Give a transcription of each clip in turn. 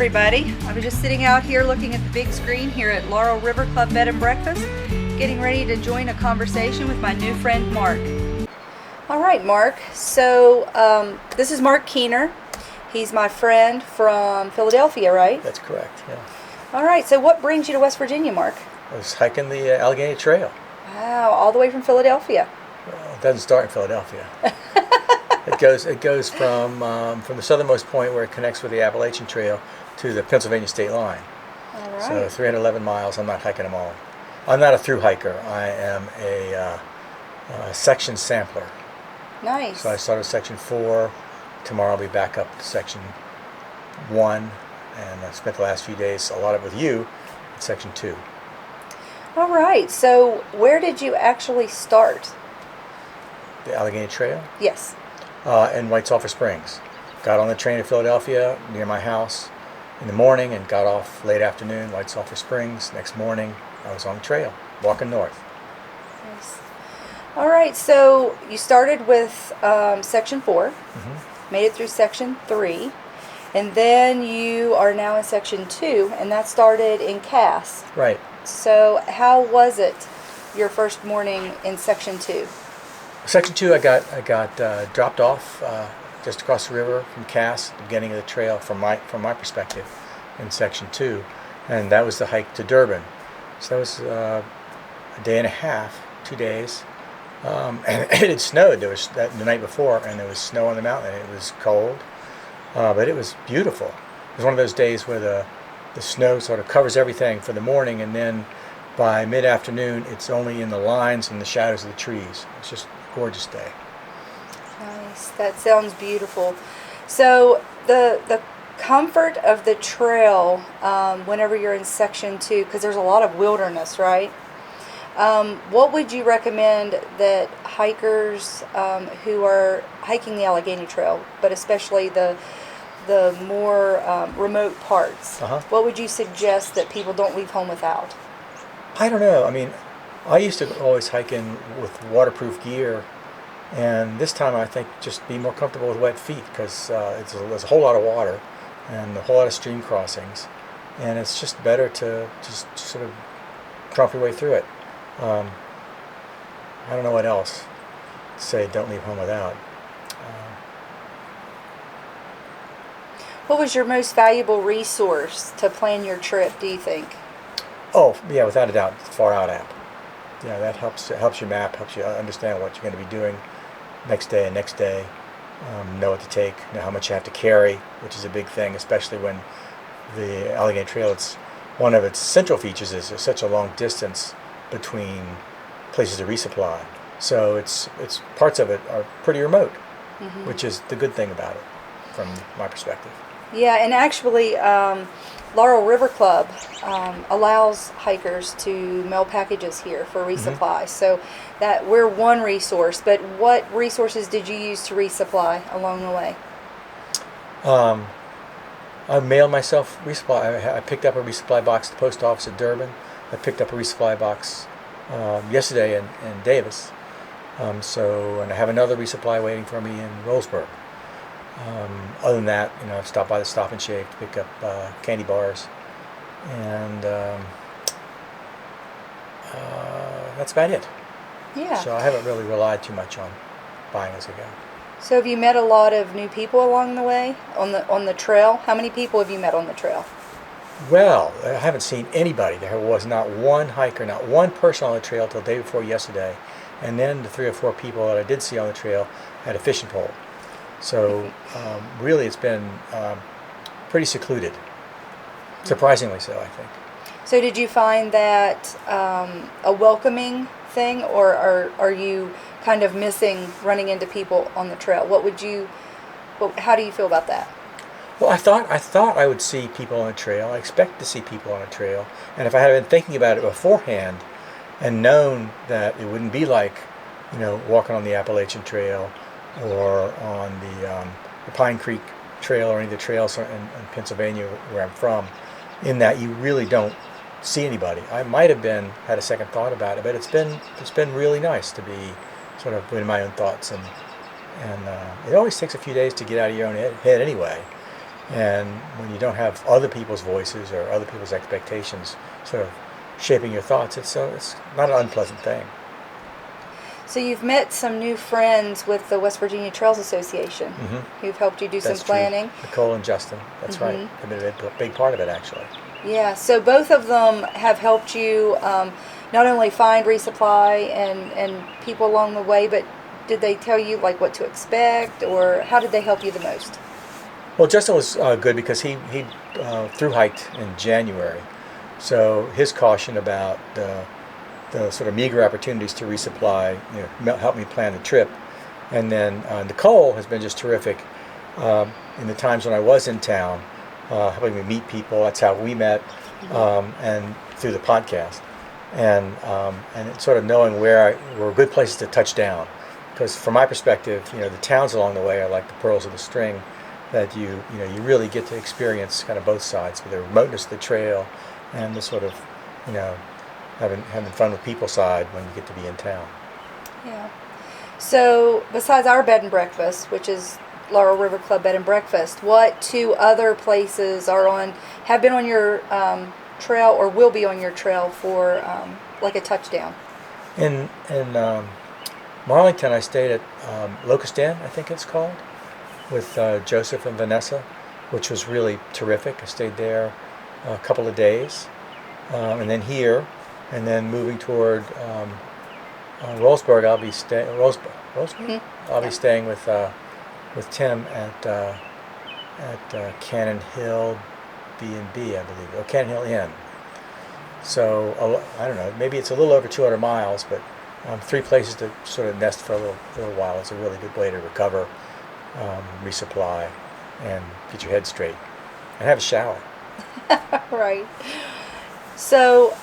everybody. I was just sitting out here looking at the big screen here at Laurel River Club Bed and Breakfast, getting ready to join a conversation with my new friend Mark. All right, Mark. So this is Mark Keener. He's my friend from Philadelphia, right? That's correct, yeah. All right, so what brings you to West Virginia, Mark? I was hiking the Allegheny Trail. Wow, all the way from Philadelphia. Well, it doesn't start in Philadelphia. It goes from the southernmost point where it connects with the Appalachian Trail to the Pennsylvania state line. All right. So 311 miles. I'm not hiking them all. I'm not a through hiker. I am a section sampler. Nice. So I started section 4. Tomorrow I'll be back up to section 1, and I spent the last few days, a lot of it with you, at section 2. All right, so where did you actually start? The Allegheny Trail? Yes. In White Sulphur Springs. Got on the train to Philadelphia near my house in the morning and got off late afternoon, White Sulphur Springs. Next morning I was on the trail, walking north. Nice. All right, so you started with section 4, made it through section 3, and then you are now in section 2, and that started in Cass. Right. So how was it your first morning in section 2? Section 2, I got dropped off just across the river from Cass, at the beginning of the trail from my perspective, in section 2, and that was the hike to Durban. So that was a day and a half, 2 days, and it had snowed. There was the night before, and there was snow on the mountain. It was cold, but it was beautiful. It was one of those days where the snow sort of covers everything for the morning, and then by mid-afternoon, it's only in the lines and the shadows of the trees. It's just gorgeous day. Nice. That sounds beautiful. So the comfort of the trail whenever you're in section 2, because there's a lot of wilderness, right? What would you recommend that hikers who are hiking the Allegheny Trail, but especially the more remote parts, what would you suggest that people don't leave home without? I don't know. I mean, I used to always hike in with waterproof gear, and this time I think just be more comfortable with wet feet, because there's a whole lot of water and a whole lot of stream crossings, and it's just better to just sort of tromp your way through it. I don't know what else to say don't leave home without. What was your most valuable resource to plan your trip, do you think? Oh, yeah, without a doubt, the Far Out app. Yeah, that helps. It helps you map, helps you understand what you're going to be doing next day and next day. Know what to take, know how much you have to carry, which is a big thing, especially when the Allegheny Trail, it's one of its central features is there's such a long distance between places to resupply. So it's parts of it are pretty remote, which is the good thing about it from my perspective. Yeah, and actually, Laurel River Club allows hikers to mail packages here for resupply. So that we're one resource, but what resources did you use to resupply along the way? I mailed myself resupply. I picked up a resupply box at the post office at Durban. I picked up a resupply box yesterday in Davis. And I have another resupply waiting for me in Rollsburg. Other than that, I've stopped by the Stop and Shave to pick up candy bars, and that's about it. Yeah. So I haven't really relied too much on buying as I go. So have you met a lot of new people along the way on the trail? How many people have you met on the trail? Well, I haven't seen anybody. There was not one hiker, not one person on the trail till the day before yesterday, and then the 3 or 4 people that I did see on the trail had a fishing pole. So really it's been pretty secluded, surprisingly so, I think. So did you find that a welcoming thing, or are you kind of missing running into people on the trail? How do you feel about that? Well, I thought I would see people on the trail. I expect to see people on the trail, and if I had been thinking about it beforehand and known that it wouldn't be like, walking on the Appalachian Trail or on the Pine Creek Trail or any of the trails in Pennsylvania where I'm from, in that you really don't see anybody. I might have had a second thought about it, but it's been really nice to be sort of in my own thoughts, and it always takes a few days to get out of your own head anyway, And when you don't have other people's voices or other people's expectations sort of shaping your thoughts, it's not an unpleasant thing. So you've met some new friends with the West Virginia Trails Association who've helped you do some That's planning. true. Nicole and Justin, that's right. They've been a big part of it, actually. Yeah, so both of them have helped you not only find Resupply and people along the way, but did they tell you like what to expect, or how did they help you the most? Well, Justin was good because he through hiked in January, so his caution about the sort of meager opportunities to resupply, helped me plan the trip. And then Nicole has been just terrific in the times when I was in town, helping me meet people. That's how we met, and through the podcast, and it's sort of knowing where were good places to touch down. Because from my perspective, the towns along the way are like the pearls of the string, that you really get to experience kind of both sides, with the remoteness of the trail and the sort of having fun with people side when you get to be in town. Yeah. So besides our bed and breakfast, which is Laurel River Club Bed and Breakfast, what two other places have been on your trail or will be on your trail for like a touchdown? In Marlington, I stayed at Locust Den, I think it's called, with Joseph and Vanessa, which was really terrific. I stayed there a couple of days, and then here, and then moving toward Rollsburg, I'll be staying. Rollsburg. I'll be staying with Tim at Cannon Hill B&B, I believe, or Cannon Hill Inn. So I don't know. Maybe it's a little over 200 miles, but 3 places to sort of nest for a little while. It's a really good way to recover, resupply, and get your head straight, and have a shower. Right. So,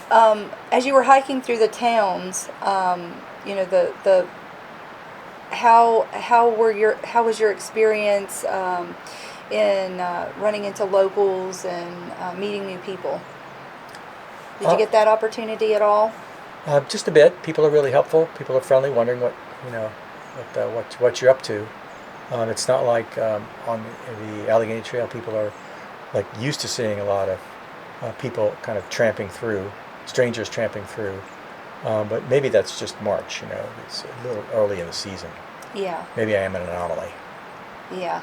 as you were hiking through the towns, how was your experience in running into locals and meeting new people? Did you get that opportunity at all? Just a bit. People are really helpful. People are friendly, wondering what you're up to. It's not like on the Allegheny Trail, people are like used to seeing a lot of people kind of tramping through, strangers tramping through. But maybe that's just March. It's a little early in the season. Yeah. Maybe I am an anomaly. Yeah.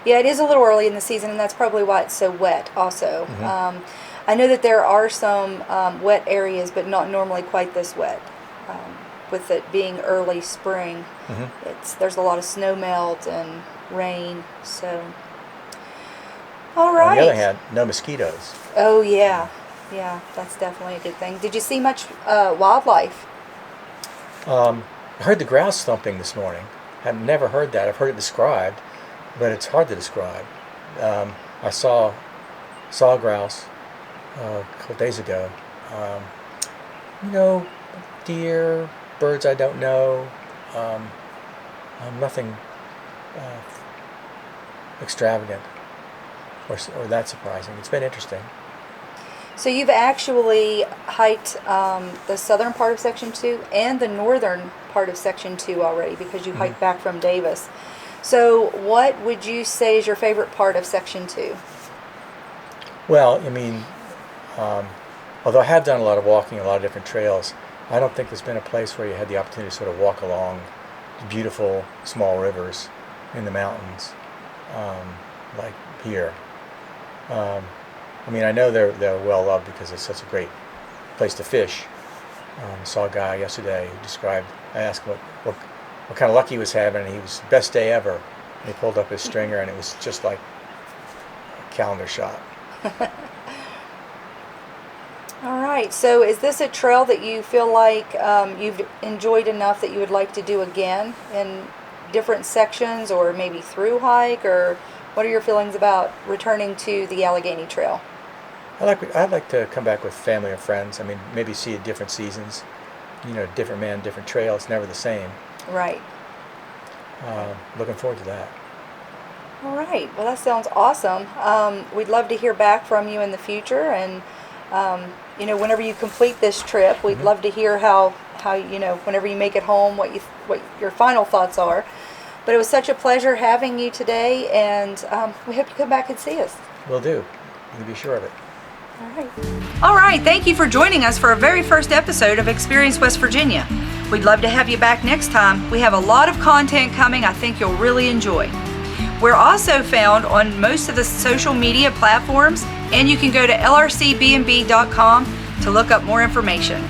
Yeah, it is a little early in the season, and that's probably why it's so wet also. I know that there are some wet areas, but not normally quite this wet. With it being early spring, there's a lot of snow melt and rain. So, all right. On the other hand, no mosquitoes. Oh yeah, yeah, that's definitely a good thing. Did you see much wildlife? I heard the grouse thumping this morning. I've never heard that. I've heard it described, but it's hard to describe. I saw a grouse a couple days ago. Deer, birds I don't know. Nothing extravagant or that surprising. It's been interesting. So you've actually hiked the southern part of Section 2 and the northern part of Section 2 already, because you hiked back from Davis. So what would you say is your favorite part of Section 2? Well, although I have done a lot of walking, a lot of different trails, I don't think there's been a place where you had the opportunity to sort of walk along beautiful small rivers in the mountains like here. I know they're well loved because it's such a great place to fish. I saw a guy yesterday who described. I asked him what kind of luck he was having, and he was best day ever. And he pulled up his stringer, and it was just like a calendar shot. All right. So is this a trail that you feel like you've enjoyed enough that you would like to do again in different sections, or maybe through hike, or what are your feelings about returning to the Allegheny Trail? I'd like to come back with family or friends. Maybe see it different seasons. Different man, different trail. It's never the same. Right. Looking forward to that. All right. Well, that sounds awesome. We'd love to hear back from you in the future, and whenever you complete this trip, we'd love to hear how whenever you make it home, what your final thoughts are. But it was such a pleasure having you today, and we hope you come back and see us. Will do. You can be sure of it. All right, thank you for joining us for our very first episode of Experience West Virginia. We'd love to have you back next time. We have a lot of content coming I think you'll really enjoy. We're also found on most of the social media platforms, and you can go to lrcbnb.com to look up more information.